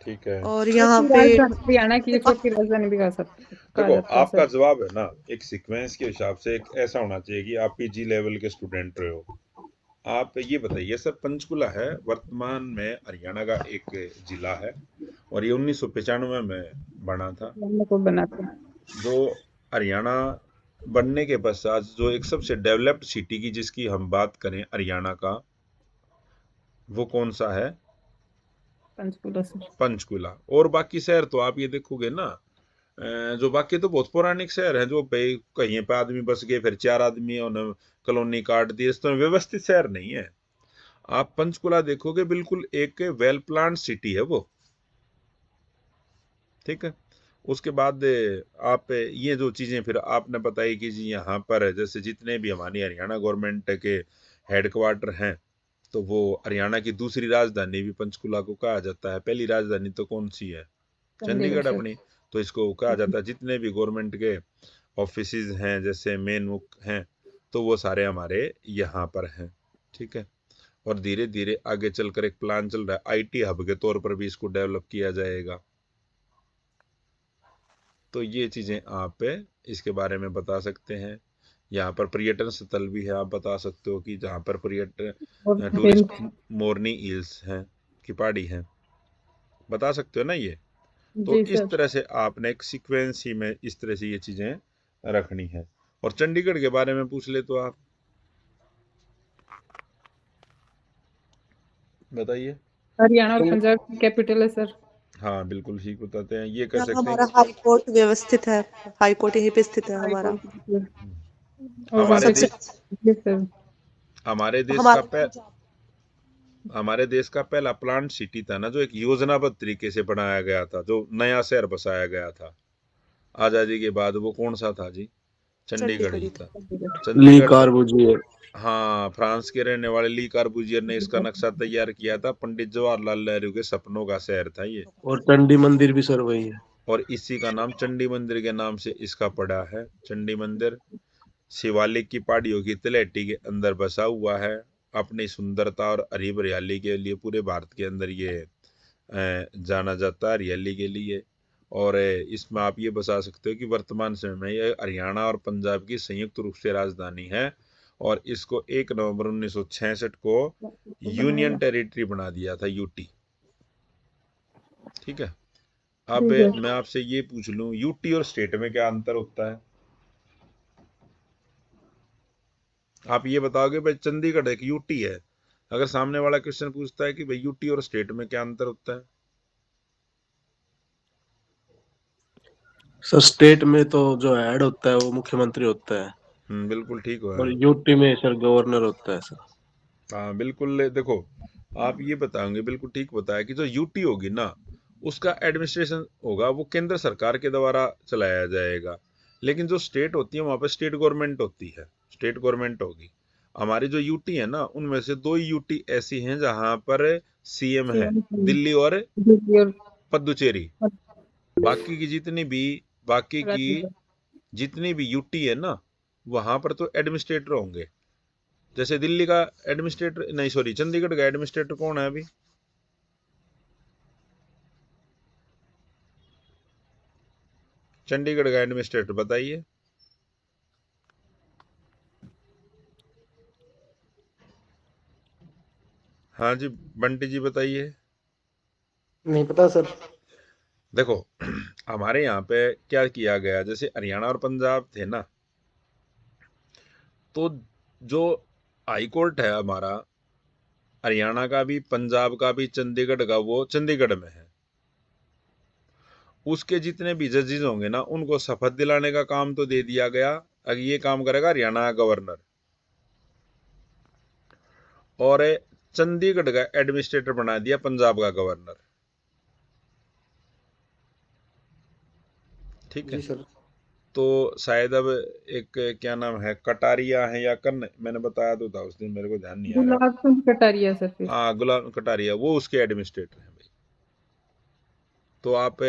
ठीक है। और यहाँ छोटी पे राजधानी हरियाणा की छोटी राजधानी भी कहा देखो जाता है आपका सर। जवाब है ना, एक सीक्वेंस के हिसाब से एक ऐसा होना चाहिए कि आप पीजी लेवल के स्टूडेंट रहे हो। आप ये बताइए सर, पंचकुला है वर्तमान में हरियाणा का एक जिला है, और ये 1995 में बना था। हम लोग को बनाते हैं। जो हरियाणा बनने के पश्चात जो एक सबसे डेवलप्ड सिटी की जिसकी हम बात करें हरियाणा का, वो कौन सा है? पंचकुला सर। पंचकुला। और बाकी शहर तो आप ये देखोगे ना, जो बाकी तो बहुत पौराणिक शहर हैं, जो पे कहीं पे आदमी बस गए, फिर चार आदमी उन्होंने कॉलोनी काट दी, इस तरह व्यवस्थित शहर नहीं है। आप पंचकुला देखोगे बिल्कुल एक वेल प्लान सिटी है वो। ठीक है। उसके बाद आप ये जो चीजें फिर आपने बताई कि जी यहाँ पर जैसे जितने भी हमारी हरियाणा गवर्नमेंट के हेडक्वार्टर हैं, तो वो हरियाणा की दूसरी राजधानी भी पंचकुला को कहा जाता है। पहली राजधानी तो कौन सी है? चंडीगढ़ चंडीगढ़ सर। अपनी। तो इसको कहा जाता है जितने भी गवर्नमेंट के ऑफिसेज हैं, जैसे मेन मुख्य हैं, तो वो सारे हमारे यहाँ पर हैं। ठीक है। और धीरे धीरे आगे चलकर एक प्लान चल रहा है, आईटी हब के तौर पर भी इसको डेवलप किया जाएगा। तो ये चीजें आप इसके बारे में बता सकते हैं। यहाँ पर पर्यटन स्थल भी है, आप बता सकते हो कि जहाँ पर और टूरिस्ट मोरनी हिल्स हैं की पहाड़ी है, बता सकते हो ना ये। तो जी इस सर। तरह से आपने एक सीक्वेंस ही में इस तरह से ये चीजें रखनी है। और चंडीगढ़ के बारे में पूछ ले तो आप बताइए। हरियाणा और पंजाब की कैपिटल है सर। हाँ बिल्कुल ठीक बताते हैं, ये कह यहाँ सकते हैं हमारा हाई कोर्ट व्यवस्थित है, हाई कोर्ट यहीं पे स्थित है हाई हमारा। Court sir. और हमारे सबसे देश जी सर। हमारे देश का हमारे पह, हमारे देश का पहला प्लांट सिटी था ना, जो एक योजनाबद्ध तरीके से बनाया गया था, जो नया शहर बसाया गया था आजादी के बाद, वो कौन सा था जी? चंडीगढ़ चंडीगढ़ ही ही था। था। ली चंडीगढ़ से, कार्बूजियर। हाँ, फ्रांस के रहने वाले ली कार्बूजियर ने इसका नक्शा तैयार किया था। पंडित जवाहरलाल नेहरू के सपनों का शहर था ये। और चंडी मंदिर भी सर वही है। और इसी का नाम चंडी मंदिर के नाम से इसका पड़ा है। चंडी मंदिर शिवालिक की पहाड़ियों की तलहटी के अंदर बसा हुआ है। अपनी सुंदरता और हरी भरियाली के लिए पूरे भारत के अंदर ये जाना जाता है, हरियाली के लिए। और इसमें आप ये बता सकते हो कि वर्तमान समय में ये हरियाणा और पंजाब की संयुक्त रूप से राजधानी है। और इसको 1 नवंबर 1966 को यूनियन टेरिटरी बना दिया था, यूटी। ठीक है। अब ठीक है। मैं आपसे ये पूछ लूं, यूटी और स्टेट में क्या अंतर होता है? आप ये बताओगे भाई चंडीगढ़ एक यूटी है, अगर सामने वाला क्वेश्चन पूछता है कि भाई यूटी और स्टेट में क्या अंतर होता है? सर स्टेट में तो जो हेड होता है वो मुख्यमंत्री होता है, बिल्कुल ठीक हुआ और है। यूटी में सर गवर्नर होता है सर। हाँ बिल्कुल। देखो आप ये बताओगे, बिल्कुल ठीक बताया कि जो यूटी होगी ना, उसका एडमिनिस्ट्रेशन होगा वो केंद्र सरकार के द्वारा चलाया जाएगा। लेकिन जो स्टेट होती है वहां पर स्टेट गवर्नमेंट होती है, स्टेट गवर्नमेंट होगी। हमारी जो यूटी है ना, उनमें से 2 यूटी ऐसी हैं जहां पर सीएम है, दिल्ली और दिल्ली और पुदुचेरी। बाकी की जितनी भी बाकी की राज्य। जितनी भी यूटी है ना, वहां पर तो एडमिनिस्ट्रेटर होंगे। जैसे दिल्ली का एडमिनिस्ट्रेटर, नहीं सॉरी, चंडीगढ़ का एडमिनिस्ट्रेटर कौन है अभी? चंडीगढ़ का एडमिनिस्ट्रेटर बताइए। हाँ जी, बंटी जी बताइए। नहीं पता सर। देखो हमारे यहाँ पे क्या किया गया, जैसे हरियाणा और पंजाब थे ना, तो जो हाई कोर्ट है हमारा हरियाणा का भी पंजाब का भी चंडीगढ़ का, वो चंडीगढ़ में है। उसके जितने भी जजेस होंगे ना, उनको शपथ दिलाने का काम तो दे दिया गया। अब ये काम करेगा हरियाणा का गवर्नर। और चंडीगढ़ का एडमिनिस्ट्रेटर बना दिया पंजाब का गवर्नर। ठीक है। जी सर। तो शायद अब एक क्या नाम है, कटारिया है या कन्न, मैंने बताया तो था उस दिन, मेरे को ध्यान नहीं आ रहा। गुलाब सिंह कटारिया सर फिर। हाँ, गुलाम कटारिया, वो उसके एडमिनिस्ट्रेटर हैं भाई। तो आप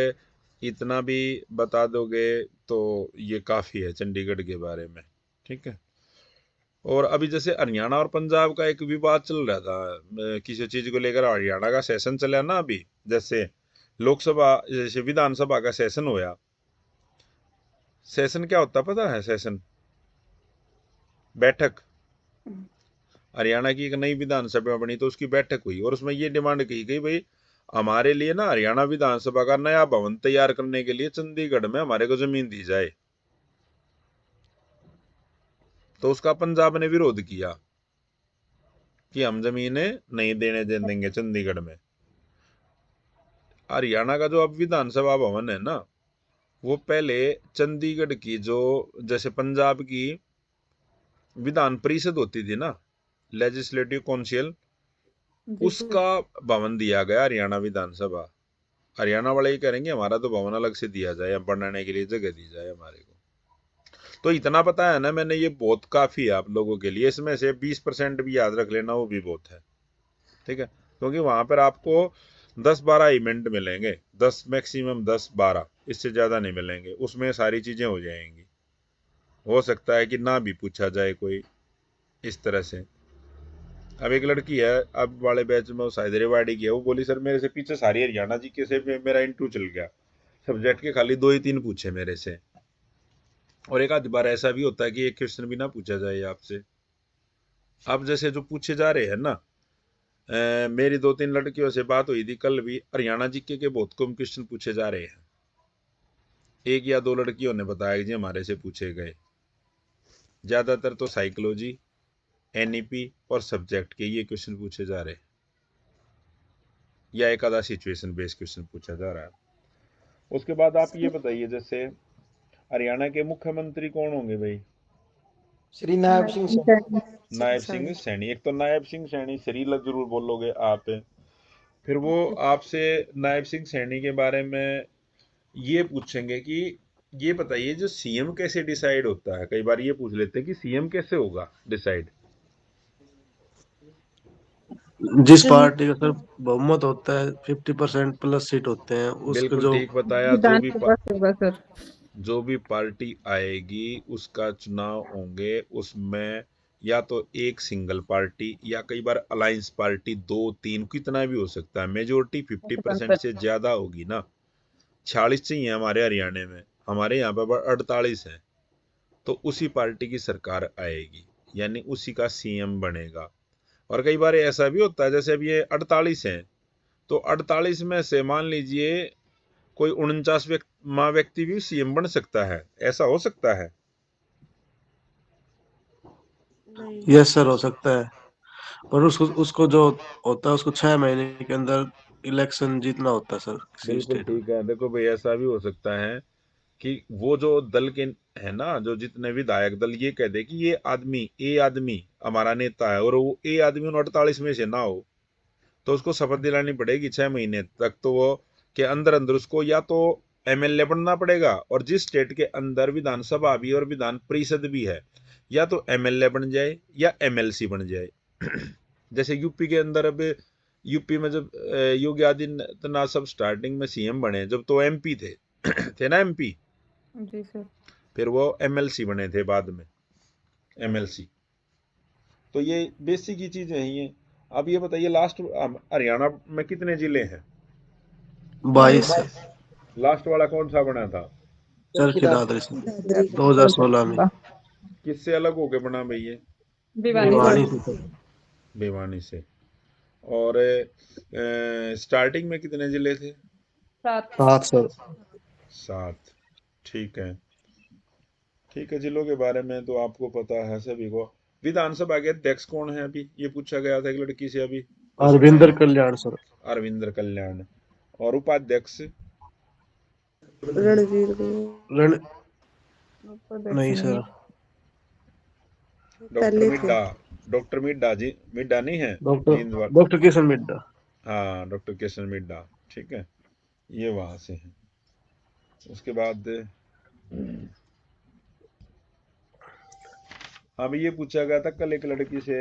इतना भी बता दोगे तो ये काफी है चंडीगढ़ के बारे में। ठीक है। और अभी जैसे हरियाणा और पंजाब का एक विवाद चल रहा था, किसी चीज को लेकर हरियाणा का सेशन चला ना अभी, जैसे लोकसभा जैसे विधानसभा का सेशन होया, सेशन क्या होता पता है? सेशन बैठक। हरियाणा की एक नई विधानसभा बनी तो उसकी बैठक हुई और उसमें ये डिमांड की गई, भाई हमारे लिए ना हरियाणा विधानसभा का नया भवन तैयार करने के लिए चंडीगढ़ में हमारे को जमीन दी जाए। तो उसका पंजाब ने विरोध किया कि हम जमीनें नहीं दे देंगे चंडीगढ़ में। हरियाणा का जो अब विधानसभा भवन है ना, वो पहले चंडीगढ़ की जो जैसे पंजाब की विधान परिषद होती थी ना, लेजिस्लेटिव काउंसिल, उसका भवन दिया गया हरियाणा विधानसभा। हरियाणा वाले ही करेंगे हमारा तो भवन अलग से दिया जाए, बनाने के लिए जगह दी जाए हमारे को। तो इतना पता है ना मैंने, ये बहुत काफी है आप लोगों के लिए। इसमें से 20% भी याद रख लेना, वो भी बहुत है, ठीक है? क्योंकि वहां पर आपको 10-12 इवेंट मिलेंगे, 10 मैक्सिमम 10-12, इससे ज्यादा नहीं मिलेंगे। उसमें सारी चीजें हो जाएंगी। हो सकता है कि ना भी पूछा जाए कोई इस तरह से। अब एक लड़की है अब वाले बैच में, वो शायद रेवाड़ी की है, वो बोली सर मेरे से पीछे सारी हरियाणा जी के से मेरा इंटरव्यू चल गया, सब्जेक्ट के खाली 2 ही 3 पूछे मेरे से। और एक आध बार ऐसा भी होता है कि एक क्वेश्चन भी ना पूछा जाए आपसे। अब जैसे जो पूछे जा रहे हैं ना, मेरी 2-3 लड़कियों से बात हुई थी कल भी, हरियाणा जीके के बहुत कम क्वेश्चन पूछे जा रहे हैं। 1 या 2 लड़कियों ने बताया कि जी हमारे से पूछे गए। ज्यादातर तो साइकोलॉजी, एनईपी और सब्जेक्ट के ये क्वेश्चन पूछे जा रहे हैं, या एक आधा सिचुएशन बेस्ड क्वेश्चन पूछा जा रहा है। उसके बाद आप ये बताइए, जैसे हरियाणा के मुख्यमंत्री कौन होंगे भाई? श्री नायब सिंह सैनी। नायब सिंह सैनी। एक तो नायब सिंह सैनी, श्री लग जरूर बोलोगे आप। फिर वो आपसे नायब सिंह सैनी के बारे में ये पूछेंगे कि ये बताइए जो सीएम कैसे डिसाइड होता है। कई बार ये पूछ लेते हैं कि सीएम कैसे होगा डिसाइड। जिस पार्टी का सर बहुमत होता है 50% प्लस सीट होते हैं उसके बिल्कुल जो ठीक बताया। विधानसभा से होगा सर। जो भी पार्टी आएगी उसका चुनाव होंगे, उसमें या तो एक सिंगल पार्टी या कई बार अलायंस पार्टी, 2-3 कितना भी हो सकता है। मेजोरिटी 50% से ज्यादा होगी ना। 46 चाहिए हमारे हरियाणा में, हमारे यहाँ पर 48 है। तो उसी पार्टी की सरकार आएगी, यानी उसी का सीएम बनेगा। और कई बार ऐसा भी होता है, जैसे अब ये 48 है तो 48 में से मान लीजिए कोई 49वां व्यक्ति भी सीएम बन सकता है। ऐसा हो सकता है? नहीं। यस सर हो सकता है, पर उसको उसको जो होता है उसको 6 महीने के अंदर इलेक्शन जीतना होता है सर किसी बिल्कुल स्टेट में। ठीक है। देखो भाई ऐसा भी हो सकता है कि वो जो दल के है ना, जो जितने विधायक दल ये कह दे कि ये आदमी ए आदमी हमारा नेता है, और वो ए आदमी उन 48 में से ना हो, तो उसको शपथ दिलानी पड़ेगी 6 महीने तक। तो वो के अंदर अंदर उसको या तो एमएलए बनना पड़ेगा, और जिस स्टेट के अंदर विधानसभा भी और विधान परिषद भी है, या तो एमएलए बन जाए या एमएलसी बन जाए। जैसे यूपी के अंदर अब, यूपी में जब योगी आदित्यनाथ सब स्टार्टिंग में सीएम बने, जब तो एमपी थे थे ना एमपी, जी सर। फिर वो एमएलसी बने थे बाद में, एमएलसी। तो ये बेसिक ही चीजें हैं ये। अब ये बताइए लास्ट हरियाणा में कितने जिले हैं? 22 लास्ट वाला कौन सा बना था? चरखी दादरी से दादरी 2016 में किससे अलग होके बना भाई ये? भिवानी भिवानी से। से सर। भिवानी से। और स्टार्टिंग में कितने जिले थे? 7। 7 सर। 7। ठीक है, ठीक है। जिलों के बारे में तो आपको पता है सभी को। विधानसभा के अध्यक्ष कौन है? अभी ये पूछा गया था एक लड़की से अभी, अरविंदर कल्याण सर। अरविंदर कल्याण। और उपाध्यक्ष? रणवीर रण नहीं नहीं सर, है। डॉक्टर पहले थे। मिड्डा। डॉक्टर मिड्डा जी, मिड्डा नहीं है जींदवाल। डॉक्टर किशन मिड्डा। हाँ, डॉक्टर किशन मिड्डा, ठीक है, ये वहां से है। उसके बाद हाँ भी ये पूछा गया था कल एक लड़की से,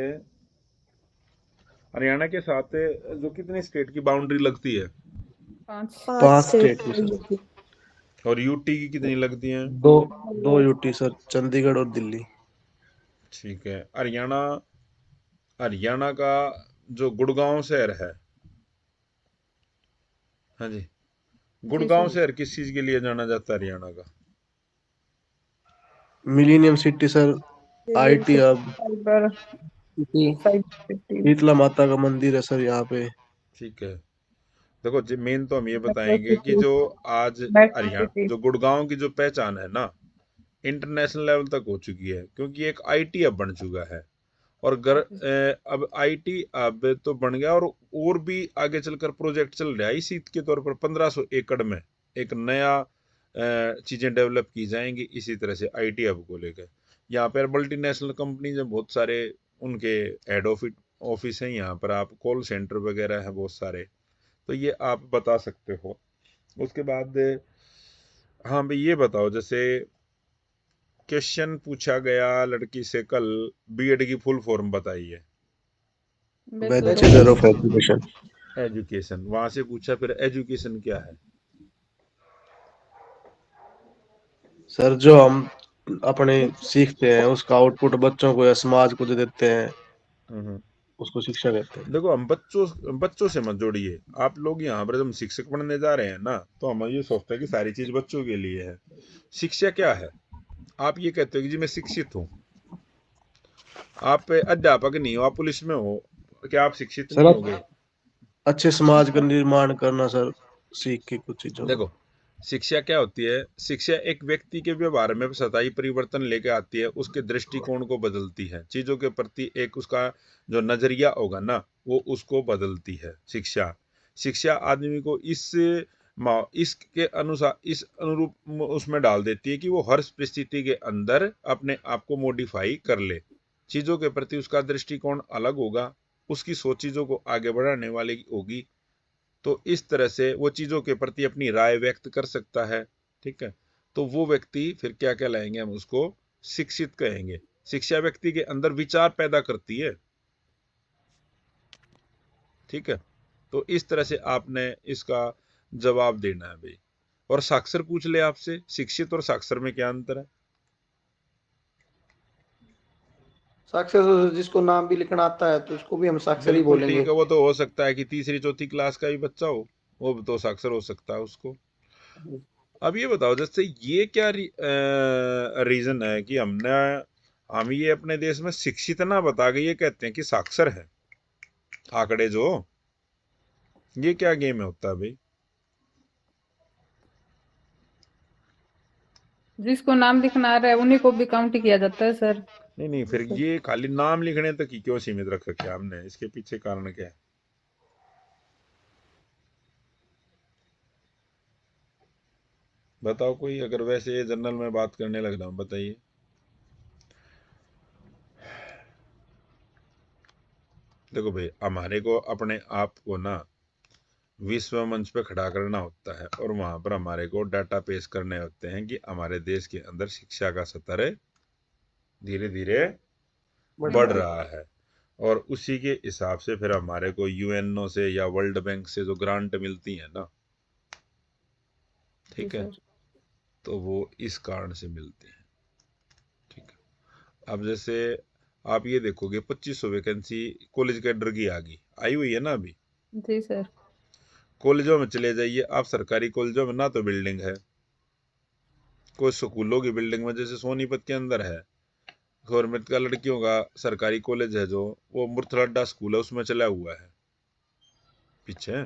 हरियाणा के साथ जो कितनी स्टेट की बाउंड्री लगती है? 5। 5 स्टेट स्टेट की सर। यूपी। और यूटी की कितनी लगती हैं? दो दो यूटी सर, चंडीगढ़ और दिल्ली। ठीक है। हरियाणा, हरियाणा का जो गुड़गांव शहर है, हाँ जी, गुड़गांव सर। शहर किस चीज के लिए जाना जाता है हरियाणा का? Millennium city sir, IT hub, cyber city. Sheetla Mata का मंदिर है सर यहाँ पे। ठीक है, देखो जी मेन तो हम ये मेट्रो बताएंगे कि सिटी। जो आज मेट्रो हरियाणा सिटी। जो गुड़गांव की जो पहचान है ना, इंटरनेशनल लेवल तक हो चुकी है, क्योंकि एक आईटी हब बन चुका है। और अब आईटी हब तो बन गया, और भी आगे चलकर प्रोजेक्ट चल रहा है इसी के तौर पर 1500 एकड़ में एक नया चीजें डेवलप की जाएंगी इसी तरह से आईटी हब को लेकर। यहाँ पर मल्टीनेशनल कंपनी में बहुत सारे उनके हेड ऑफिस हैं, यहाँ पर आप कॉल सेंटर वगैरह है बहुत सारे, तो ये आप बता सकते हो। उसके बाद हाँ भाई ये बताओ, जैसे क्वेश्चन पूछा गया लड़की से कल, बीएड की फुल फॉर्म बताइए। Bachelor of education. एजुकेशन वहां से पूछा, फिर एजुकेशन क्या है? सर जो हम अपने सीखते हैं उसका आउटपुट बच्चों को या समाज को जो देते हैं हम्म। उसको शिक्षा कहते हैं। देखो हम बच्चों से मत जोड़िए। आप लोग यहाँ पर जब हम शिक्षक बनने जा रहे हैं ना, तो हम ये सोचते हैं कि सारी चीज बच्चों के लिए है। शिक्षा क्या है? आप ये कहते हो कि जी मैं शिक्षित हूँ, आप अध्यापक नहीं हो, आप पुलिस में हो, क्या आप शिक्षित सर नहीं हो गए? अच्छे समाज का निर्माण करना सर, सीख के कुछ चीजों को। देखो शिक्षा क्या होती है? शिक्षा एक व्यक्ति के व्यवहार में सतही परिवर्तन लेके आती है, उसके दृष्टिकोण को बदलती है, चीजों के प्रति एक उसका जो नजरिया होगा ना वो उसको बदलती है। शिक्षा शिक्षा आदमी को इसके अनुसार इस अनुरूप उसमें डाल देती है कि वो हर परिस्थिति के अंदर अपने आप को मॉडिफाई कर ले, चीजों के प्रति उसका दृष्टिकोण अलग होगा, उसकी सोच चीजों को आगे बढ़ाने वाली होगी, तो इस तरह से वो चीजों के प्रति अपनी राय व्यक्त कर सकता है। ठीक है, तो वो व्यक्ति फिर क्या कहलाएंगे? हम उसको शिक्षित कहेंगे। शिक्षा व्यक्ति के अंदर विचार पैदा करती है। ठीक है, तो इस तरह से आपने इसका जवाब देना है भाई। और साक्षर पूछ ले आपसे, शिक्षित और साक्षर में क्या अंतर है? साक्षर तो जिसको नाम भी लिखना आता है तो उसको भी हम साक्षर ही बिल्कुल बोलेंगे। ठीक है, वो तो हो सकता है कि तीसरी चौथी क्लास का ही बच्चा हो, वो तो साक्षर हो सकता है उसको। अब ये बताओ, जैसे ये क्या रीजन है कि हम ये अपने देश में शिक्षित ना बता के ये कहते हैं कि साक्षर है, आंकड़े जो, ये क्या गेम है होता है भाई? जिसको नाम लिखना आ रहा है उन्हीं को भी काउंट किया जाता है सर। नहीं नहीं, फिर ये खाली नाम लिखने तक ही क्यों सीमित रख रखे हमने? इसके पीछे कारण क्या है? बताओ कोई, अगर वैसे ये जनरल में बात करने लग रहा हूं, बताइए। देखो भाई, हमारे को अपने आप को ना विश्व मंच पे खड़ा करना होता है, और वहां पर हमारे को डाटा पेश करने होते हैं कि हमारे देश के अंदर शिक्षा का स्तर धीरे धीरे बढ़ रहा है। और उसी के हिसाब से फिर हमारे को यूएनओ से या वर्ल्ड बैंक से जो ग्रांट मिलती है ना, ठीक है, तो वो इस कारण से मिलती है। ठीक है, अब जैसे आप ये देखोगे 2500 वैकेंसी कॉलेज कैडर की आई हुई है ना अभी। जी सर। कॉलेजों में चले जाइए आप, सरकारी कॉलेजों में ना तो बिल्डिंग है, कोई स्कूलों की बिल्डिंग में जैसे सोनीपत के अंदर है गवर्नमेंट का लड़कियों का सरकारी कॉलेज है जो, वो मुरथलाडा स्कूल है उसमें चला हुआ है, पीछे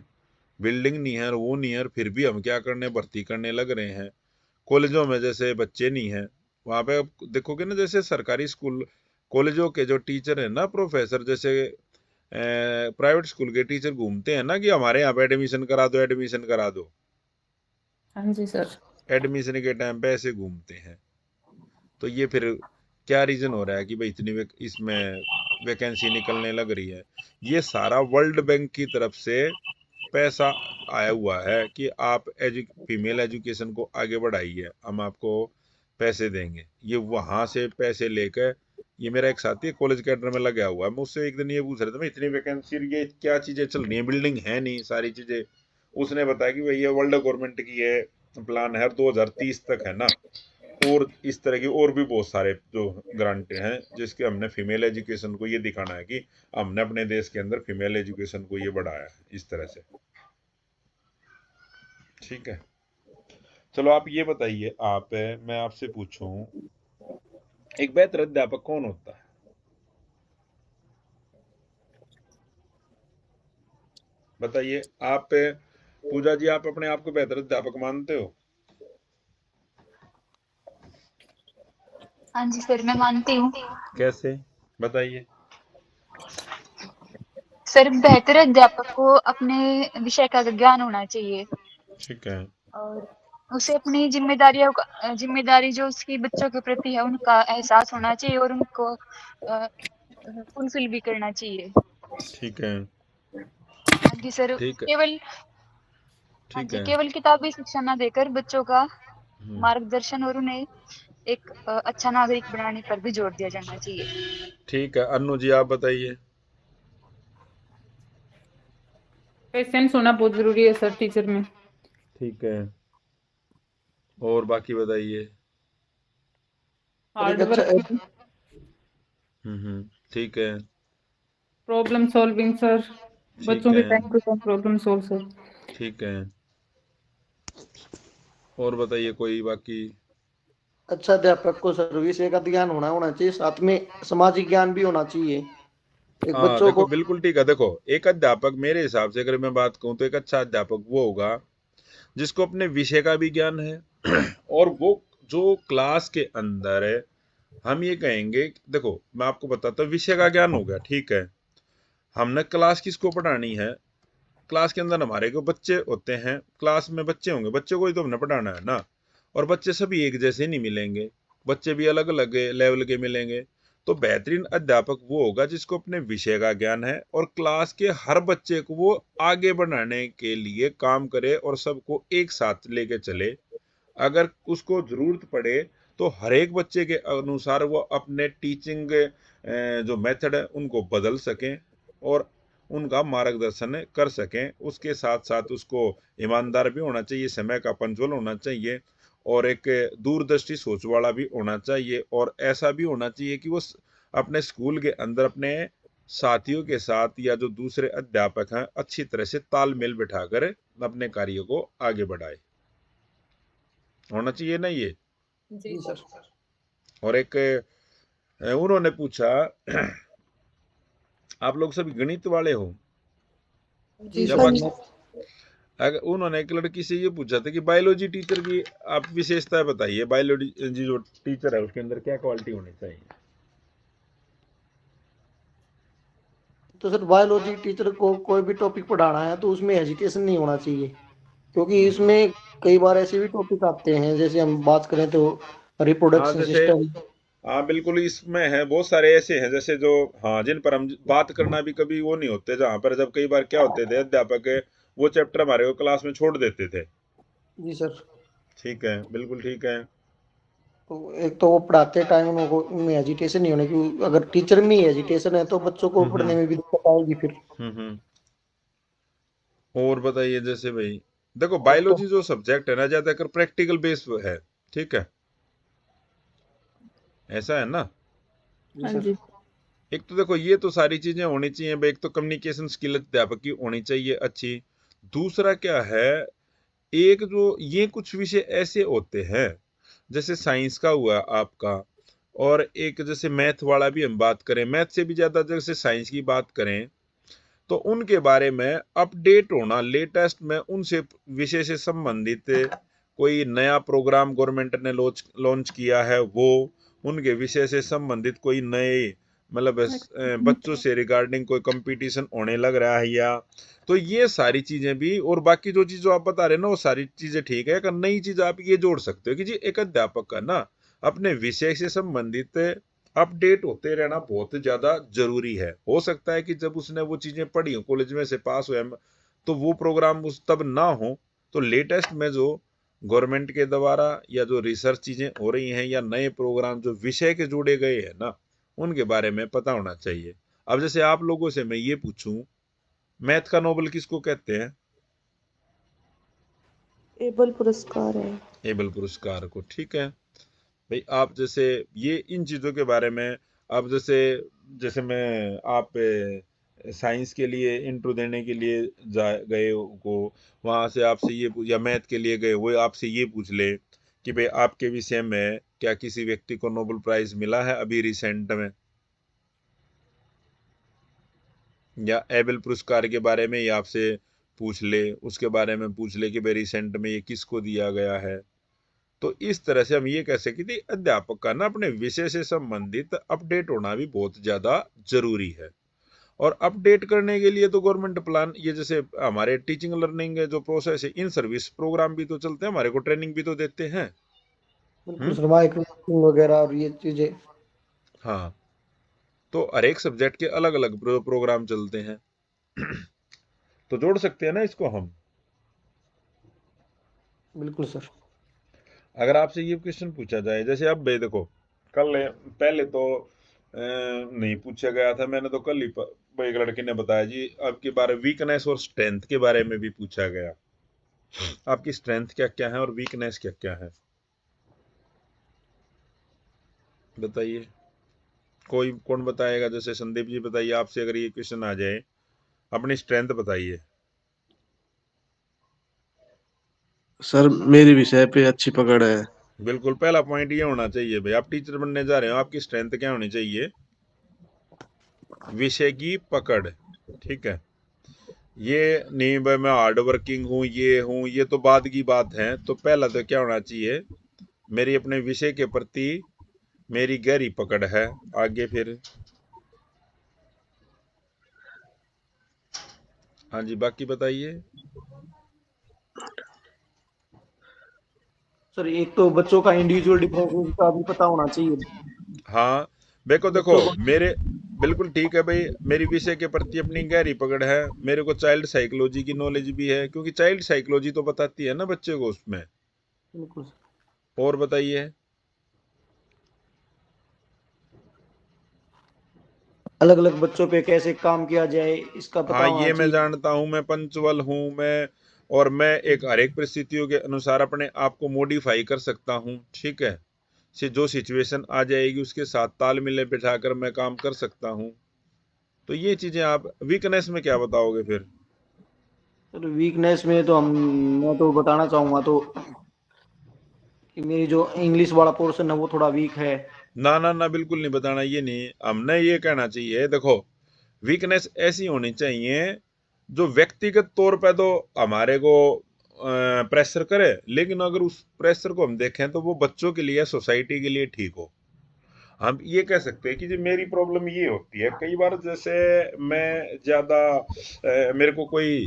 बिल्डिंग नहीं है और वो नहीं है, और फिर भी हम क्या करने भर्ती करने लग रहे हैं। कॉलेजों में जैसे बच्चे नहीं है, वहां पे आप देखोगे ना, जैसे सरकारी स्कूल कॉलेजों के जो टीचर है ना, प्रोफेसर, जैसे प्राइवेट स्कूल के टीचर घूमते हैं ना कि हमारे यहाँ पे एडमिशन करा दो, एडमिशन करा दो। हाँ जी सर। एडमिशन के टाइम पे ऐसे घूमते हैं। तो ये फिर क्या रीजन हो रहा है कि भाई इतनी इसमें वैकेंसी निकलने लग रही है? ये सारा वर्ल्ड बैंक की तरफ से पैसा आया हुआ है कि आप फीमेल एजुकेशन को आगे बढ़ाइए, हम आपको पैसे देंगे। ये वहां से पैसे लेकर, ये मेरा एक साथी कॉलेज कैडर में लगा हुआ है, मैं उससे एक दिन ये पूछ रहा था, मैं इतनी वैकेंसी, ये क्या चीजें चल रही है, बिल्डिंग है नहीं, सारी चीजें। उसने बताया कि भाई ये वर्ल्ड गवर्नमेंट की है, प्लान है 2030 तक है ना, और इस तरह की और भी बहुत सारे जो ग्रांट हैं, जिसके हमने फीमेल एजुकेशन को ये दिखाना है कि हमने अपने देश के अंदर फीमेल एजुकेशन को ये बढ़ाया है इस तरह से। ठीक है। चलो आप ये बताइए, मैं आपसे पूछूं, एक बेहतर अध्यापक कौन होता है? बताइए आप। पूजा जी, आप अपने आप को बेहतर अध्यापक मानते हो? हाँ जी सर, मैं मानती हूँ। कैसे, बताइए। सर, बेहतर अध्यापक को अपने विषय का ज्ञान होना चाहिए ठीक है। और उसे अपनी जिम्मेदारी जो उसकी बच्चों के प्रति है उनका एहसास होना चाहिए और उनको फुलफिल भी करना चाहिए। ठीक है। हाँ जी सर, ठीक है। हाँ ठीक जी, है। केवल किताबी शिक्षा न देकर बच्चों का हम्म। मार्गदर्शन और उन्हें एक अच्छा नागरिक बनाने पर भी जोर दिया जाना चाहिए। ठीक है। अन्नू जी, आप बताइए। पेशेंस होना बहुत जरूरी है सर टीचर में। ठीक है। और बाकी बताइए। और एक हार्ड अच्छा वर्क, ठीक है। प्रॉब्लम सॉल्विंग सर, ठीक बच्चों के है। Time to time problem solve sir. ठीक है। और बताइए कोई बाकी। अच्छा अध्यापक को सर विषय का ज्ञान होना होना चाहिए, साथ में सामाजिक ज्ञान भी होना चाहिए। एक हाँ बच्चों देखो, को बिल्कुल ठीक है। देखो, एक अध्यापक मेरे हिसाब से अगर मैं बात कहूँ तो एक अच्छा अध्यापक वो होगा जिसको अपने विषय का भी ज्ञान है और वो जो क्लास के अंदर है, हम ये कहेंगे, देखो मैं आपको बताता हूँ, विषय का ज्ञान हो गया, ठीक है। हमने क्लास किसको पढ़ानी है? क्लास के अंदर हमारे को बच्चे होते हैं, क्लास में बच्चे होंगे, बच्चों को ही तो हमने पढ़ाना है ना। और बच्चे सभी एक जैसे नहीं मिलेंगे, बच्चे भी अलग अलग लेवल के मिलेंगे। तो बेहतरीन अध्यापक वो होगा जिसको अपने विषय का ज्ञान है और क्लास के हर बच्चे को वो आगे बढ़ाने के लिए काम करे और सबको एक साथ लेके चले। अगर उसको जरूरत पड़े तो हर एक बच्चे के अनुसार वो अपने टीचिंग जो मेथड है उनको बदल सकें और उनका मार्गदर्शन कर सकें। उसके साथ साथ उसको ईमानदार भी होना चाहिए, समय का पंचुअल होना चाहिए और एक दूरदृष्टि सोच वाला भी होना चाहिए। और ऐसा भी होना चाहिए कि वो अपने स्कूल के अंदर अपने साथियों के साथ या जो दूसरे अध्यापक हैं अच्छी तरह से तालमेल बिठाकर अपने कार्य को आगे बढ़ाए। होना चाहिए ना ये। जी सर। और एक उन्होंने पूछा, आप लोग सभी गणित वाले हो जी या हाँ सर। बाकी? अगर उन्होंने एक लड़की से ये पूछा था कि बायोलॉजी टीचर की आप विशेषताएं बताइए, बायोलॉजी जो टीचर है उसके अंदर क्या क्वालिटी होनी चाहिए? तो सर बायोलॉजी टीचर को कोई भी टॉपिक पढ़ाना है तो उसमें हेजिटेशन नहीं होना चाहिए, क्योंकि इसमें कई बार ऐसे भी टॉपिक आते हैं, जैसे हम बात करें तो हाँ रिप्रोडक्शन जैसे, सिस्टम। हाँ बिल्कुल, इसमें है बहुत सारे ऐसे हैं जैसे जो, हाँ जिन पर हम बात करना भी कभी वो नहीं होते, जहाँ पर जब कई बार क्या होते थे अध्यापक वो चैप्टर हमारे को क्लास में छोड़ देते थे। जी सर। ठीक है, बिल्कुल ठीक है। तो एक तो वो पढ़ाते टाइम उनको उनमें एजिटेशन नहीं होने की, अगर टीचर में ही एजिटेशन है तो बच्चों को पढ़ने हम्म। में भी दिक्कत आएगी फिर। हम्म। और बताइए, जैसे भाई देखो, और तो बायोलॉजी जो सब्जेक्ट है ना ज्यादातर प्रैक्टिकल बेस है, ठीक है, ऐसा है ना। जी हाँ सर। जी। एक तो देखो ये तो सारी चीजें होनी चाहिए भाई, एक तो कम्युनिकेशन स्किल अध्यापक की होनी चाहिए अच्छी। दूसरा क्या है, एक जो ये कुछ विषय ऐसे होते हैं जैसे साइंस का हुआ आपका, और एक जैसे मैथ वाला भी हम बात करें, मैथ से भी ज्यादा जैसे साइंस की बात करें, तो उनके बारे में अपडेट होना, लेटेस्ट में उनसे विषय से संबंधित कोई नया प्रोग्राम गवर्नमेंट ने लॉन्च किया है, वो उनके विषय से संबंधित कोई नए मतलब बच्चों से रिगार्डिंग कोई कंपटीशन होने लग रहा है या, तो ये सारी चीजें भी, और बाकी जो चीज जो आप बता रहे हैं ना वो सारी चीजें ठीक है। अगर नई चीज आप ये जोड़ सकते हो कि जी एक अध्यापक का ना अपने विषय से संबंधित अपडेट होते रहना बहुत ज्यादा जरूरी है। हो सकता है कि जब उसने वो चीजें पढ़ी हो, कॉलेज में से पास हुए, तो वो प्रोग्राम उस तब ना हो, तो लेटेस्ट में जो गवर्नमेंट के द्वारा या जो रिसर्च चीजें हो रही हैं या नए प्रोग्राम जो विषय के जोड़े गए हैं ना, उनके बारे में पता होना चाहिए। अब जैसे आप लोगों से मैं ये पूछूं, मैथ का नोबेल किसको कहते हैं? एबल पुरस्कार है। एबल पुरस्कार को, ठीक है भाई। आप जैसे ये इन चीजों के बारे में, अब जैसे जैसे मैं आप साइंस के लिए इंट्रो देने के लिए गए को, वहाँ से आपसे ये या मैथ के लिए गए, वो आपसे ये पूछ ले कि भाई आपके विषय में क्या किसी व्यक्ति को नोबेल प्राइज मिला है अभी रिसेंट में, या एबेल पुरस्कार के बारे में ये आपसे पूछ ले, उसके बारे में पूछ ले कि भाई रिसेंट में ये किसको दिया गया है। तो इस तरह से हम ये कह सकते कि अध्यापक का ना अपने विषय से संबंधित अपडेट होना भी बहुत ज्यादा जरूरी है। और अपडेट करने के लिए तो गवर्नमेंट प्लान, ये जैसे हमारे टीचिंग लर्निंग जो प्रोसेस है, इन सर्विस प्रोग्राम भी तो चलते हैं, हमारे को ट्रेनिंग भी तो देते हैं। बिल्कुल सर, माइक्रो वगैरह और ये चीजें। हाँ, तो हर एक सब्जेक्ट के अलग अलग प्रोग्राम चलते हैं। तो जोड़ सकते हैं ना इसको हम। बिल्कुल सर। अगर आपसे ये क्वेश्चन पूछा जाए, जैसे अब भाई देखो, कल पहले तो नहीं पूछा गया था, मैंने तो कल ही एक लड़के ने बताया जी, आपके बारे वीकनेस और स्ट्रेंथ के बारे में भी पूछा गया। आपकी स्ट्रेंथ क्या क्या है और वीकनेस क्या क्या है, बताइए। कोई कौन बताएगा? जैसे संदीप जी बताइए, आपसे अगर ये क्वेश्चन आ जाए, अपनी स्ट्रेंथ बताइए। सर मेरी विषय पे अच्छी पकड़ है। बिल्कुल, पहला पॉइंट ये होना चाहिए भाई, आप टीचर बनने जा रहे हो, आपकी स्ट्रेंथ क्या होनी चाहिए? विषय की पकड़। ठीक है, ये नहीं भाई मैं हार्ड वर्किंग हूँ, ये तो बाद की बात है। तो पहला तो क्या होना चाहिए? मेरी अपने विषय के प्रति मेरी गहरी पकड़ है। आगे फिर हाँ जी, बाकी बताइए। सर एक तो बच्चों का इंडिविजुअल डिफरेंसेस का भी पता होना चाहिए। हाँ देखो मेरे बिल्कुल ठीक है भाई, मेरी विषय के प्रति अपनी गहरी पकड़ है, मेरे को चाइल्ड साइकोलॉजी की नॉलेज भी है, क्योंकि चाइल्ड साइकोलॉजी तो बताती है ना बच्चे को उसमें। बिल्कुल। और बताइए। अलग अलग बच्चों पे कैसे काम किया जाए इसका पता हाँ, होना ये मैं चाहिए। जानता हूँ, मैं पंचुअल हूँ मैं, और मैं एक हर एक परिस्थितियों के अनुसार अपने आप को मॉडिफाई कर सकता हूँ। ठीक है, से जो सिचुएशन आ जाएगी उसके साथ तालमेल बिठाकर मैं काम कर सकता हूँ। तो ये चीजें आप वीकनेस में क्या बताओगे फिर? सर वीकनेस में तो मैं तो बताना चाहूंगा तो कि मेरी जो इंग्लिश वाला पोर्शन है वो थोड़ा वीक है। ना ना ना, बिल्कुल नहीं बताना, ये नहीं, हमने ये कहना चाहिए देखो, वीकनेस ऐसी होनी चाहिए जो व्यक्तिगत तौर पे तो हमारे को प्रेशर करे, लेकिन अगर उस प्रेशर को हम देखें तो वो बच्चों के लिए, सोसाइटी के लिए ठीक हो। हम ये कह सकते हैं कि जी मेरी प्रॉब्लम ये होती है कई बार, जैसे मैं ज्यादा मेरे को कोई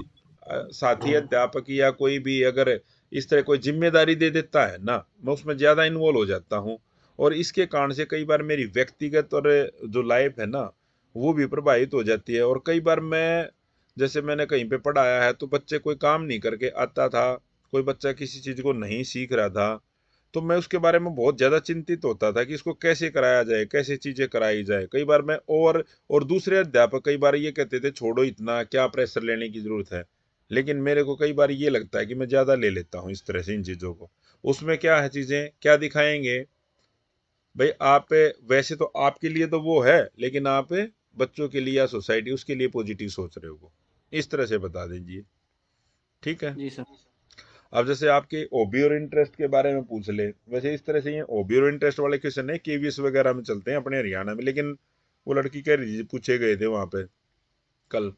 साथी अध्यापक या कोई भी अगर इस तरह कोई जिम्मेदारी दे देता है ना, मैं उसमें ज्यादा इन्वॉल्व हो जाता हूँ, और इसके कारण से कई बार मेरी व्यक्तिगत और जो लाइफ है ना वो भी प्रभावित हो जाती है। और कई बार मैं, जैसे मैंने कहीं पे पढ़ाया है, तो बच्चे कोई काम नहीं करके आता था, कोई बच्चा किसी चीज को नहीं सीख रहा था, तो मैं उसके बारे में बहुत ज्यादा चिंतित होता था कि इसको कैसे कराया जाए, कैसे चीजें कराई जाए। कई बार मैं और दूसरे अध्यापक कई बार ये कहते थे छोड़ो, इतना क्या प्रेशर लेने की जरूरत है, लेकिन मेरे को कई बार ये लगता है कि मैं ज्यादा ले लेता हूँ इस तरह से इन चीजों को। उसमें क्या है, चीजें क्या दिखाएंगे भाई आप, वैसे तो आपके लिए तो वो है, लेकिन आप बच्चों के लिए या सोसाइटी उसके लिए पॉजिटिव सोच रहे हो, इस तरह से बता दीजिए। ठीक है, जी सर। अब जैसे आपके हॉबी और इंटरेस्ट के बारे में पूछ ले, वैसे इस तरह से ये हॉबी और इंटरेस्ट वाले क्वेश्चन है केवीएस वगैरह में चलते हैं अपने हरियाणा में, लेकिन वो लड़की कह रही थी पूछे गए थे वहां पे कल।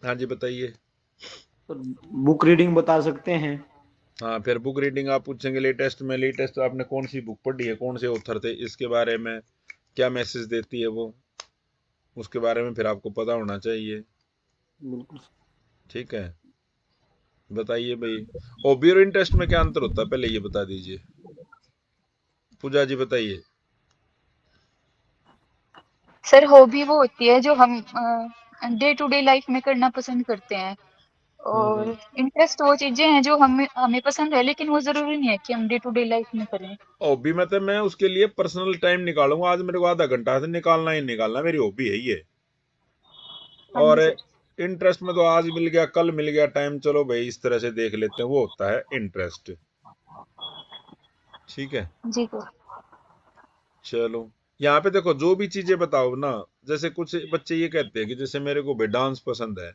हाँ जी, बताइए। तो बुक रीडिंग बता सकते हैं। हाँ, फिर बुक रीडिंग आप पूछेंगे, लेटेस्ट में, लेटेस्ट आपने कौन सी बुक पढ़ी है, कौन से ऑथर थे, इसके बारे में क्या मैसेज देती है वो, उसके बारे में फिर आपको पता होना चाहिए। बिल्कुल। ठीक है, बताइए भाई, हॉबी और इंटरेस्ट में क्या अंतर होता है, पहले ये बता दीजिए। पूजा जी बताइए। सर हॉबी वो होती है जो हम डे टू डे लाइफ में करना पसंद करते हैं, और इंटरेस्ट वो चीजें हैं जो हमें हमें पसंद है, लेकिन वो जरूरी नहीं है कि हम डे टू डे लाइफ में करें। हॉबी में तो मैं उसके लिए पर्सनल टाइम निकालूंगा, आज मेरे को आधा घंटा से निकालना ही निकालना, मेरी हॉबी है ये। हाँ और जी सर। इंटरेस्ट में तो आज मिल गया कल मिल गया टाइम, चलो भाई इस तरह से देख लेते हैं, वो होता है इंटरेस्ट। ठीक है, जी सर। चलो यहाँ पे देखो जो भी चीजें बताओ ना, जैसे कुछ बच्चे ये कहते हैं कि जैसे मेरे को भाई डांस पसंद है,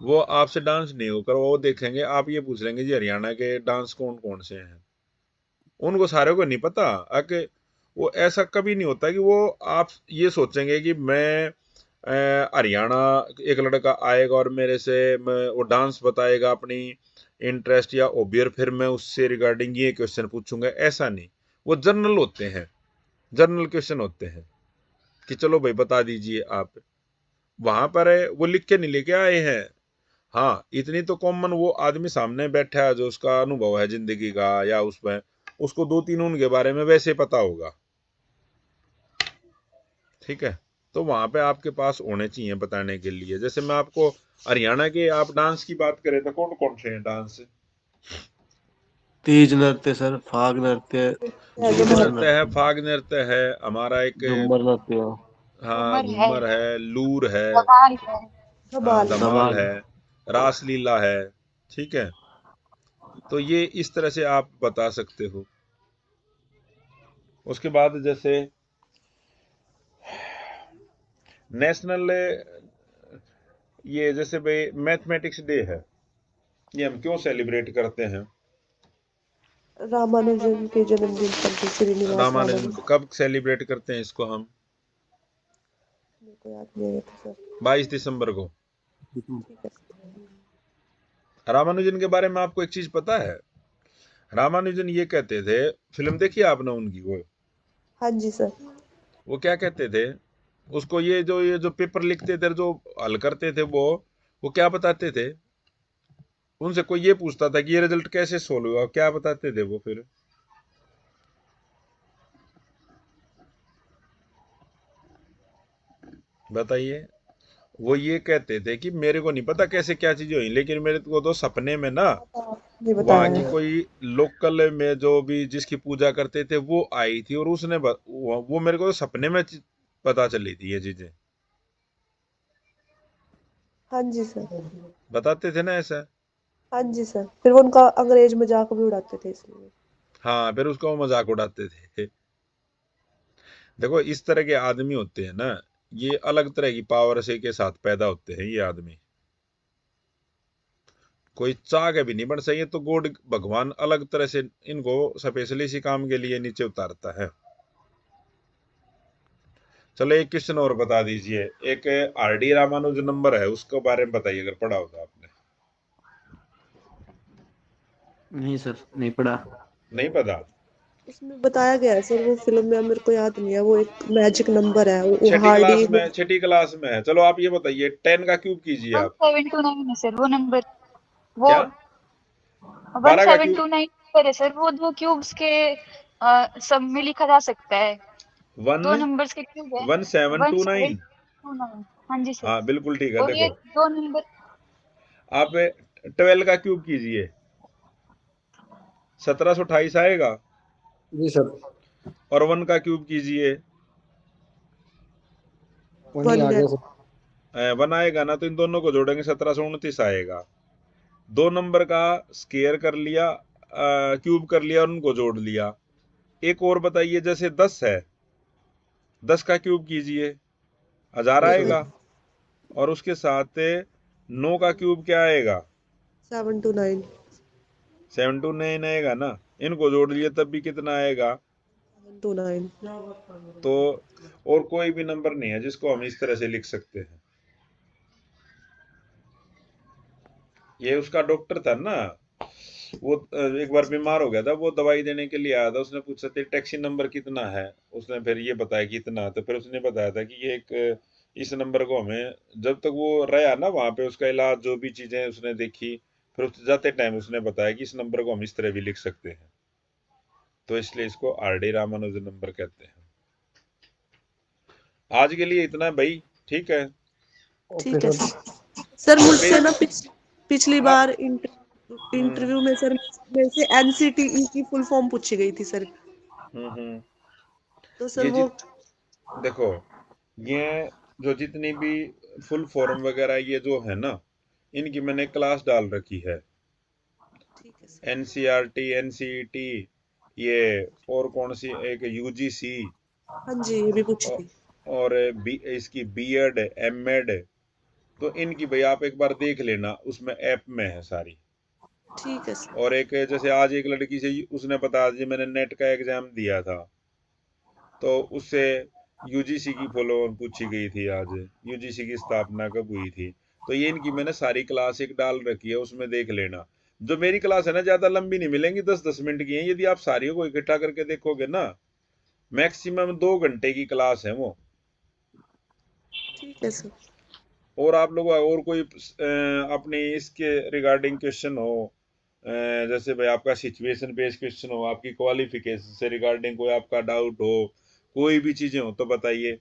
वो आपसे डांस नहीं होकर वो देखेंगे, आप ये पूछ लेंगे जी हरियाणा के डांस कौन कौन से हैं, उनको सारे को नहीं पता आके। वो ऐसा कभी नहीं होता कि वो आप ये सोचेंगे कि मैं हरियाणा एक लड़का आएगा और मेरे से वो डांस बताएगा अपनी इंटरेस्ट या हॉबी और फिर मैं उससे रिगार्डिंग ये क्वेश्चन पूछूंगा, ऐसा नहीं। वो जनरल होते हैं, जनरल क्वेश्चन होते हैं कि चलो भाई बता दीजिए आप। वहां पर वो लिख के नहीं लेके आए हैं। हाँ, इतनी तो कॉमन वो आदमी सामने बैठा है जो उसका अनुभव है जिंदगी का, या उसमें उसको दो तीन उनके बारे में वैसे पता होगा, ठीक है। तो वहां पे आपके पास होने चाहिए बताने के लिए। जैसे मैं आपको हरियाणा के आप डांस की बात करें तो कौन कौन से हैं डांस? तीज नृत्य सर, फाग नृत्य, तीज झूमर नृत्य है, फाग नृत्य है, हमारा एक झूमर नृत्य, हाँ घूमर है, घूमर है, लूर है, धमाल है। हाँ धमाल धमाल धमाल। है, रासलीला है, ठीक है। तो ये इस तरह से आप बता सकते हो। उसके बाद जैसे नेशनल, ये जैसे भाई मैथमेटिक्स डे है, ये हम क्यों सेलिब्रेट करते हैं? रामानुजन के जन्मदिन पर जो श्रीनिवास रामानुजन रामानुजन, कब सेलिब्रेट करते हैं इसको हम? मेरे को याद नहीं है तो सर। 22 दिसंबर को। ठीक है रामानुजन के बारे में आपको एक चीज पता है? रामानुजन ये कहते थे, फिल्म देखी आपने उनकी वो? हाँ जी सर। वो क्या कहते थे उसको, ये जो पेपर लिखते थे, जो हल करते थे, वो क्या बताते थे? उनसे कोई ये पूछता था कि ये रिजल्ट कैसे सोल्व हुआ, क्या बताते थे वो फिर? बताइए। वो ये कहते थे कि मेरे को नहीं पता कैसे क्या चीजें हुई, लेकिन मेरे को तो सपने में ना नहीं वहां बताया की है। कोई लोकल में जो भी जिसकी पूजा करते थे वो आई थी, और उसने वो मेरे को तो सपने में पता चली थी ये चीजें। हाँ जी सर। बताते थे ना ऐसा। हाँ जी सर, फिर वो उनका अंग्रेज मजाक भी उड़ाते थे इसलिए। हाँ, फिर उसका वो मजाक उड़ाते थे। देखो इस तरह के आदमी होते हैं ना, ये अलग तरह की पावर से के साथ पैदा होते हैं ये आदमी। कोई चाह के भी नहीं बन सही, तो गॉड भगवान अलग तरह से इनको स्पेशली इसी काम के लिए नीचे उतारता है। चलो एक क्वेश्चन और बता दीजिए, एक आरडी रामानुज नंबर है, उसके बारे में बताइए अगर पढ़ा होगा आपने। नहीं सर, नहीं पढ़ा। नहीं पता? उसमें बताया गया है सर, वो फिल्म में, मेरे को याद नहीं है, वो एक मैजिक नंबर है वो छठी हार्डी। क्लास में, छठी क्लास में है। चलो आप ये बताइए 10 का क्यूब कीजिए आप। 1729 है सर वो नंबर, वो क्या? 12 का क्यूब? 1729 पर है सर। वो दो क्यूब्स के सब में लिखा जा सकता है। दो 1 नंबर्स के क्यूब है। 1729। 1729, हाँ जी सर। हाँ बिल्कुल ठीक है। और ये देखो दो नंबर आप 12 का क्यूब कीजिए, 1728 आएगा। जी सर। और 1 का क्यूब कीजिए, वही आ गया सर। 1 आएगा ना, तो इन दोनों को जोड़ेंगे 1729 आएगा। दो नंबर का स्केयर कर लिया, क्यूब कर लिया और उनको जोड़ लिया। एक और बताइए, जैसे 10 है, 10 का क्यूब कीजिए, 1000 आएगा। और उसके साथ 9 का क्यूब क्या आएगा? 729। 729 आएगा ना। इनको जोड़ लिए तब भी कितना आएगा? 729। तो और कोई भी नंबर नहीं है जिसको हम इस तरह से लिख सकते हैं। ये उसका डॉक्टर था ना, वो एक बार बीमार हो गया था, वो दवाई देने के लिए आया था, उसने पूछा था टैक्सी नंबर कितना है, उसने फिर ये बताया कि इतना, तो फिर उसने बताया था कि ये एक इस नंबर को हमें, जब तक वो रहा ना वहां पे, उसका इलाज जो भी चीजें उसने देखी, फिर उस जाते टाइम उसने बताया कि इस नंबर को हम इस तरह भी लिख सकते हैं। तो इसलिए इसको आरडी रामानुजन नंबर कहते हैं। आज के लिए इतना भाई, ठीक है। ठीक है सर, मुझसे ना पिछली आप बार इंटरव्यू में सर मेरे से एनसीटीई की फुल फॉर्म पूछी गई थी सर। तो सर ये वो देखो, ये जो जितनी भी फुल फॉर्म वगैरह ये जो है ना, इनकी मैंने क्लास डाल रखी है। ठीक है सर। एनसीईआरटी, एनसीईटी, ये और कौन सी एक यूजीसी, हाँ जी, ये भी पूछी थी। और इसकी बीएड एमएड, तो इनकी भाई आप एक बार देख लेना, उसमें ऐप में है सारी। ठीक है सर। और एक जैसे आज एक लड़की से उसने बताया जी मैंने नेट का एग्जाम दिया था, तो उससे यूजीसी की फॉलो पूछी गई थी आज, यूजीसी की स्थापना कब हुई थी। तो ये इनकी मैंने सारी क्लास एक डाल रखी है, उसमें देख लेना। जो मेरी क्लास है ना ज्यादा लंबी नहीं मिलेंगी, 10-10 मिनट की है। यदि आप सारियों को इकट्ठा करके देखोगे ना, मैक्सिमम 2 घंटे की क्लास है वो। ठीक है सर। और आप लोग और कोई अपने इसके रिगार्डिंग क्वेश्चन हो, जैसे भाई आपका सिचुएशन बेस्ड क्वेश्चन हो, आपकी क्वालिफिकेशन से रिगार्डिंग कोई आपका डाउट हो, कोई भी चीजें हो तो बताइए।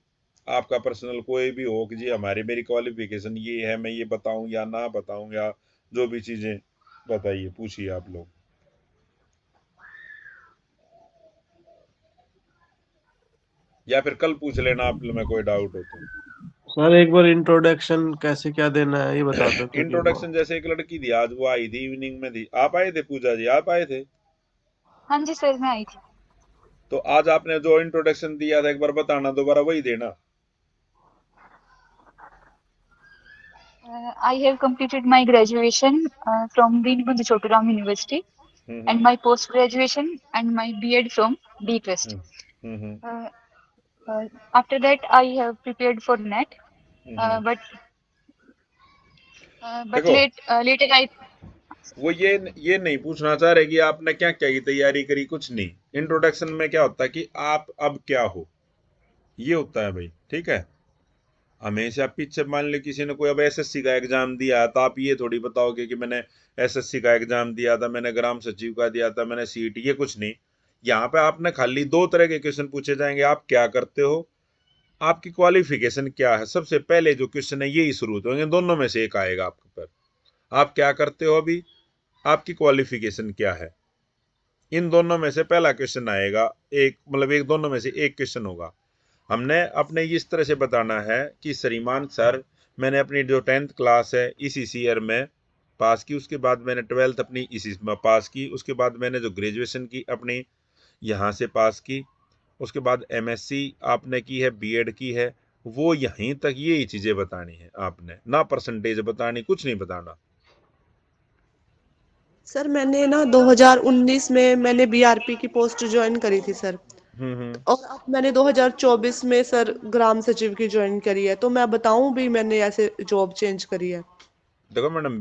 आपका पर्सनल कोई भी हो कि जी मेरी क्वालिफिकेशन ये है, मैं ये बताऊं या ना बताऊं, या जो भी चीजें बताइए, पूछिए आप लोग। या फिर कल पूछ लेना आप में कोई डाउट हो तो। सर एक बार इंट्रोडक्शन कैसे क्या देना है ये बता दो, क्योंकि वो इंट्रोडक्शन जैसे एक लड़की थी आज, वो आई थी इवनिंग में थी, आप आए थे पूजा जी, आप आए थे? हाँ जी सर, मैं आई थी। तो आज आपने जो इंट्रोडक्शन दिया था एक बार बताना, दोबारा वही देना। I have completed my graduation from Deenbandhu Choturam University and my post graduation and my B.Ed from D-Trust. After that, I have prepared for NET, but देखो later I वो ये नहीं पूछना चाह रहे कि आपने क्या क्या की तैयारी करी, कुछ नहीं। इंट्रोडक्शन में क्या होता है कि आप अब क्या हो, ये होता है भाई, ठीक है। हमेशा पीछे मान लो किसी ने कोई अब एसएससी का एग्जाम दिया तो आप ये थोड़ी बताओगे कि मैंने एसएससी का एग्जाम दिया था, मैंने ग्राम सचिव का दिया था, मैंने सीईटी, ये कुछ नहीं। यहाँ पे आपने खाली 2 तरह के क्वेश्चन पूछे जाएंगे, आप क्या करते हो, आपकी क्वालिफिकेशन क्या है। सबसे पहले जो क्वेश्चन है यही शुरू होंगे, दोनों में से एक आएगा आपके पर। आप क्या करते हो अभी, आपकी क्वालिफिकेशन क्या है, इन दोनों में से पहला क्वेश्चन आएगा। एक मतलब एक दोनों में से एक क्वेश्चन होगा। हमने अपने इस तरह से बताना है कि श्रीमान सर, मैंने अपनी जो 10th क्लास है इसी ईयर में पास की, उसके बाद मैंने 12th अपनी इसी में पास की, उसके बाद मैंने जो ग्रेजुएशन की अपनी यहाँ से पास की, उसके बाद एमएससी आपने की है, बीएड की है, वो यहीं तक यही चीजें बतानी है आपने, ना परसेंटेज बतानी, कुछ नहीं बताना। सर मैंने ना 2019 में मैंने बीआरपी की पोस्ट ज्वाइन करी थी सर, और अब मैंने 2024 में सर ग्राम सचिव की ज्वाइन करी है। तो मैं बताऊं भी मैंने ऐसे जॉब चेंज करी है। देखो मैडम,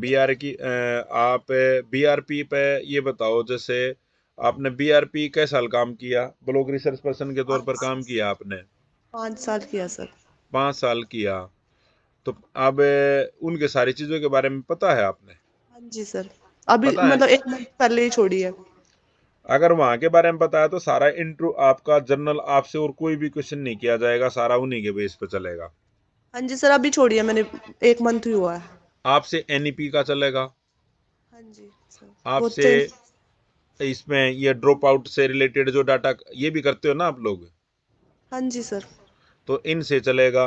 आप बीआरपी पे ये बताओ, जैसे आपने बीआरपी कै साल काम किया, ब्लॉक रिसर्च पर्सन के तौर पर काम किया आपने? 5 साल किया सर। 5 साल किया। तो अब उनके सारी चीजों के बारे में पता है आपने? हाँ जी सर, अभी पता है। मतलब 1 मंथ पहले ही छोड़ी है। अगर वहां के बारे में पता है तो सारा इंट्रो आपका जनरल, आपसे और कोई भी क्वेश्चन नहीं किया जाएगा, सारा उन्हीं के बेस पे चलेगा। हाँ जी सर, अभी छोड़ी है मैंने, 1 मंथ ही हुआ है। आपसे एनईपी का चलेगा, हाँ जी सर। आपसे इसमें ये ड्रॉप आउट से रिलेटेड जो डाटा ये भी करते हो ना आप लोग, हाँ जी सर। तो इनसे चलेगा।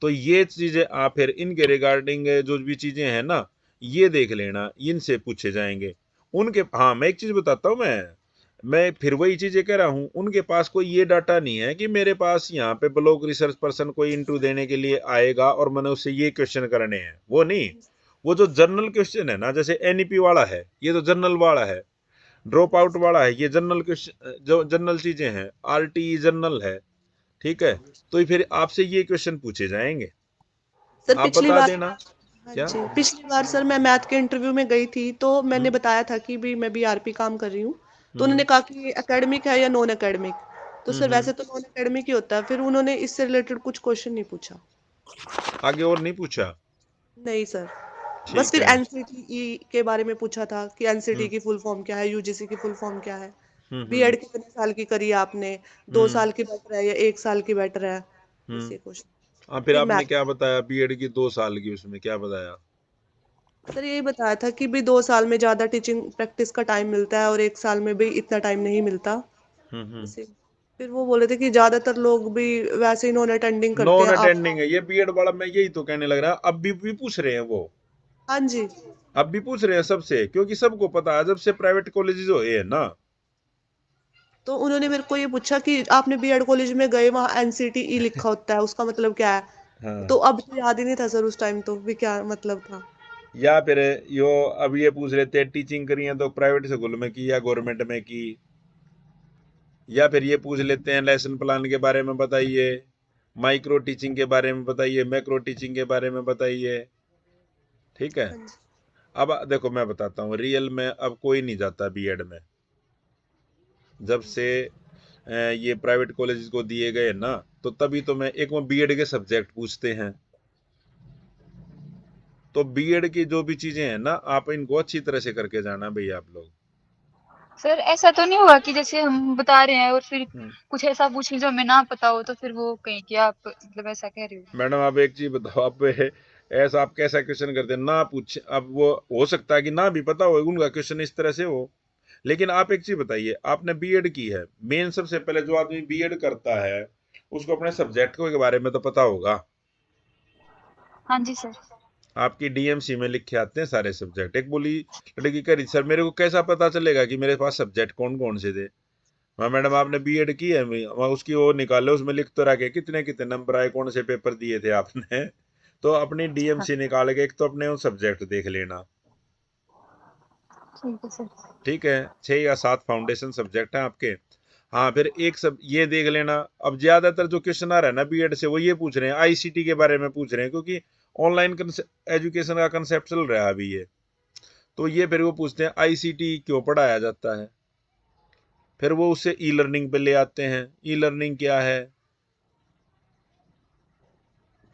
तो ये चीजें आप फिर इनके रिगार्डिंग जो भी चीजें हैं ना, ये देख लेना, इनसे पूछे जाएंगे उनके। हाँ, मैं एक चीज बताता हूँ, मैं फिर वही चीजें कह रहा हूँ, उनके पास कोई ये डाटा नहीं है कि मेरे पास यहाँ पे ब्लॉक रिसर्च पर्सन कोई इंटरव्यू देने के लिए आएगा और मैंने उससे ये क्वेश्चन करने हैं, वो नहीं। वो जो जनरल क्वेश्चन है ना, जैसे एनईपी वाला है, ये तो जनरल वाला है, ड्रॉप आउट वाला है, ये जनरल क्वेश्चन, जो जनरल चीजें हैं, आरटीई जनरल है, ठीक है। तो फिर आपसे ये क्वेश्चन पूछे जाएंगे, सर आप पिछली बता बार, देना। हाँ क्या? जी, पिछली बार सर मैं मैथ के इंटरव्यू में गई थी, तो मैंने बताया था कि भी मैं बीआरपी काम कर रही हूँ। तो उन्होंने कहा कि एकेडमिक है या नॉन एकेडमिक। तो सर वैसे तो नॉन एकेडमिक ही होता है। फिर उन्होंने इससे रिलेटेड कुछ क्वेश्चन नहीं पूछा। आगे और नहीं पूछा? नहीं सर, बस ठीक फिर है। एनसीटीई के बारे में पूछा था कि एनसीटी की फुल फॉर्म क्या है, यूजीसी की फुल फॉर्म क्या है, बीएड कितने साल की करी है आपने, 2 साल की बेटर है या 1 साल की बेटर है, इसे क्वेश्चन। हाँ, फिर फिर आपने मैथ, क्या बताया बीएड की 2 साल की, उसमें क्या बताया? सर यही बताया था कि भी 2 साल में ज्यादा टीचिंग प्रैक्टिस का टाइम मिलता है और 1 साल में भी इतना टाइम नहीं मिलता, इसे। फिर वो बोले थे कि ज्यादातर लोग भी वैसे ही नॉन अटेंडिंग करते नॉन हैं आप। अटेंडिंग है ये बीएड वाला, मैं यही तो कहने लग रहा, अब भी पूछ रहे हैं वो, हाँ जी। अब भी पूछ रहे हैं सबसे, क्योंकि सबको पता है जब से प्राइवेट कॉलेजेस हुए हैं ना, तो उन्होंने मेरे को ये पूछा कि आपने बीएड कॉलेज में गए, वहाँ एनसीटीई लिखा होता है, उसका मतलब क्या है? हाँ। तो अब तो याद ही नहीं था सर उस टाइम तो भी क्या मतलब था। या फिर यो अब ये पूछ रहे थे टीचिंग करी है तो प्राइवेट स्कूल में की या गवर्नमेंट में की, या फिर ये पूछ लेते हैं लेसन प्लान के बारे में बताइए, माइक्रो टीचिंग के बारे में बताइए, मैक्रो टीचिंग के बारे में बताइए। ठीक है। हाँ जी। अब देखो मैं बताता हूँ, रियल में अब कोई नहीं जाता बीएड में। जब से ये प्राइवेट कॉलेज को दिए गए ना, तो तभी तो मैं एक वो बीएड के सब्जेक्ट पूछते हैं। तो बीएड की जो भी चीजें हैं ना, आप इनको अच्छी तरह से करके जाना भैया आप लोग। सर ऐसा तो नहीं हुआ कि जैसे हम बता रहे हैं और फिर कुछ ऐसा पूछ लीजिए जो हमें ना पता हो, तो फिर वो कहें कि आप मतलब ऐसा कह रहे हो? मैडम आप एक चीज बताओ, आप ऐसा आप कैसा क्वेश्चन करते हैं ना पूछ, अब वो हो सकता है कि ना भी पता हो उनका क्वेश्चन इस तरह से हो, लेकिन आप एक चीज बताइए, आपने बीएड की है, मेन सबसे पहले जो आदमी बीएड करता है उसको अपने सब्जेक्ट के बारे में तो पता होगा। हाँ जी सर। आपकी डीएमसी में लिखे आते हैं सारे सब्जेक्ट। एक बोली लड़की कह रही, सर मेरे को कैसा पता चलेगा कि मेरे पास सब्जेक्ट कौन कौन से थे? हाँ मैडम आपने बीएड की है, वहाँ उसकी वो निकालो, उसमें लिख तो रखे कितने कितने नंबर आए, कौन से पेपर दिए थे आपने। तो अपनी डीएमसी निकाल के एक तो अपने वो सब्जेक्ट देख लेना। ठीक है सर। ठीक है, 6 या 7 फाउंडेशन सब्जेक्ट हैं आपके। हाँ फिर एक सब ये देख लेना। अब ज्यादातर जो क्वेश्चन आ रहा है ना बीएड से, वो ये पूछ रहे हैं आईसीटी के बारे में पूछ रहे हैं, क्योंकि ऑनलाइन एजुकेशन का कंसेप्ट चल रहा है अभी ये। तो ये फिर वो पूछते हैं आईसीटी क्यों पढ़ाया जाता है, फिर वो उसे ई लर्निंग पे ले आते हैं, ई लर्निंग क्या है।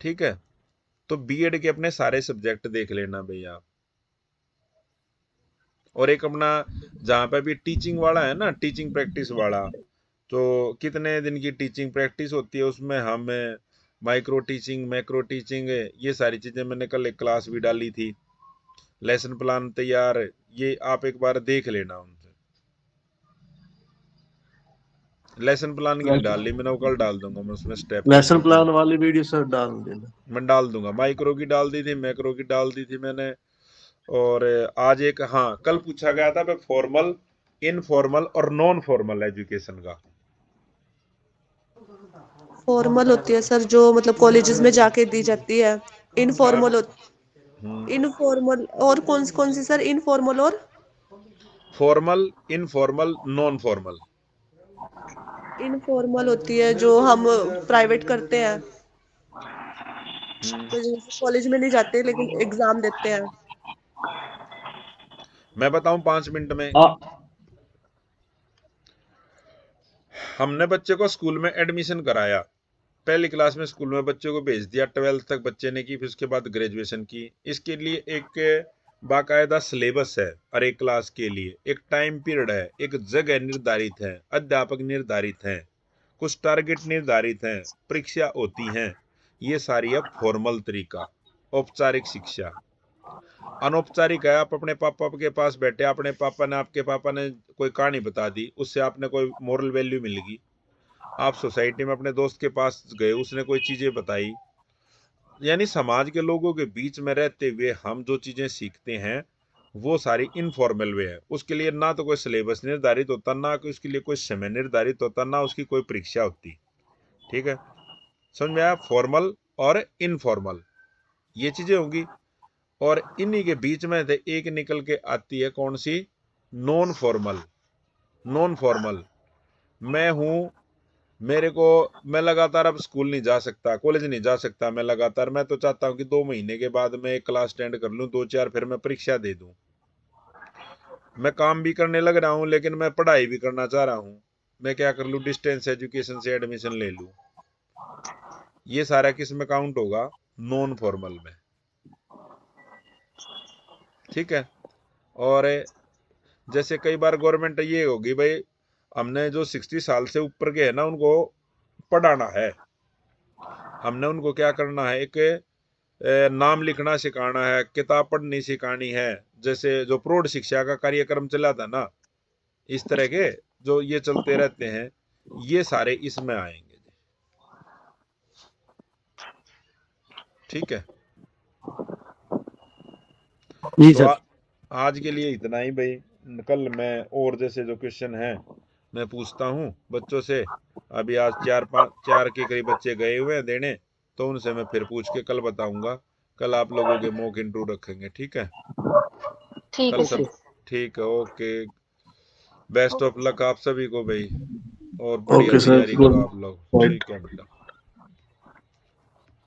ठीक है, तो बीएड के अपने सारे सब्जेक्ट देख लेना भैया आप। और एक अपना जहाँ पे भी टीचिंग वाला है ना, टीचिंग प्रैक्टिस वाला, तो कितने दिन की टीचिंग प्रैक्टिस होती है उसमें हम माइक्रो टीचिंग, मैक्रो टीचिंग, ये सारी चीजें मैंने कल एक क्लास भी डाली थी। लेसन प्लान तैयार, ये आप एक बार देख लेना उनसे। लेसन प्लान की नहीं डाल ली मैंने, वो कल डाल दूंगा मैं उसमें स्टेप लेसन प्लान वाली वीडियो सर डाल देना। मैं डाल दूंगा। माइक्रो की डाल दी थी, मैक्रो की डाल दी थी मैंने। और आज एक, हाँ कल पूछा गया था फॉर्मल, इनफॉर्मल और नॉन फॉर्मल एजुकेशन का। फॉर्मल होती है सर जो मतलब कॉलेजेस में जाके दी जाती है। इनफॉर्मल इनफॉर्मल और कौन सी सर? इनफॉर्मल और formal, informal, non formal. Informal होती है जो हम प्राइवेट करते हैं, तो जैसे कॉलेज में नहीं जाते लेकिन एग्जाम देते हैं। मैं बताऊं 5 मिनट में। हमने बच्चे को स्कूल में एडमिशन कराया, पहली क्लास में स्कूल में बच्चे को भेज दिया, 12th तक बच्चे ने की, फिर उसके बाद ग्रेजुएशन की। इसके लिए एक बाकायदा सिलेबस है, हर एक क्लास के लिए एक टाइम पीरियड है, एक जगह निर्धारित है, अध्यापक निर्धारित हैं, कुछ टारगेट निर्धारित हैं, परीक्षा होती हैं। ये सारी है फॉर्मल तरीका, औपचारिक शिक्षा। अनौपचारिक है, आप अपने पापा के पास बैठे, अपने पापा ने, आपके पापा ने कोई कहानी बता दी, उससे आपने कोई मोरल वैल्यू मिलेगी। आप सोसाइटी में अपने दोस्त के पास गए, उसने कोई चीजें बताई, यानी समाज के लोगों के बीच में रहते हुए हम जो चीजें सीखते हैं वो सारी इनफॉर्मल वे है। उसके लिए ना तो कोई सिलेबस निर्धारित होता, ना कोई उसके लिए कोई समय निर्धारित होता, ना उसकी कोई परीक्षा होती। ठीक है, समझ में आया? फॉर्मल और इनफॉर्मल ये चीजें होंगी। और इन्हीं के बीच में से एक निकल के आती है कौन सी? Non formal. नॉन फॉर्मल मैं हूं, मेरे को, मैं लगातार अब स्कूल नहीं जा सकता, कॉलेज नहीं जा सकता, मैं लगातार, मैं तो चाहता हूं कि 2 महीने के बाद मैं एक क्लास अटेंड कर लूं, 2-4, फिर मैं परीक्षा दे दूं। मैं काम भी करने लग रहा हूं लेकिन मैं पढ़ाई भी करना चाह रहा हूं, मैं क्या कर लूं, डिस्टेंस एजुकेशन से एडमिशन ले लूं। ये सारा किस में काउंट होगा? नॉन फॉर्मल में। ठीक है। और जैसे कई बार गवर्नमेंट ये होगी भाई, हमने जो 60 साल से ऊपर के है ना उनको पढ़ाना है, हमने उनको क्या करना है, एक नाम लिखना सिखाना है, किताब पढ़नी सिखानी है, जैसे जो प्रौढ़ शिक्षा का कार्यक्रम चला था ना, इस तरह के जो ये चलते रहते हैं, ये सारे इसमें आएंगे। ठीक है जी तो सर। आज के लिए इतना ही भाई। कल मैं और जैसे जो क्वेश्चन हैं मैं पूछता हूँ बच्चों से। अभी आज 4 के करीब बच्चे गए हुए हैं देने, तो उनसे मैं फिर पूछ के कल बताऊंगा। कल आप लोगों के मॉक इंटरव्यू रखेंगे, ठीक है? ठीक कल है सब सर। ठीक है, ओके। बेस्ट ऑफ लक आप सभी को भाई, और बढ़िया ओके सर, तैयारी करो आप लोग, गुड। ठीक है बेटा।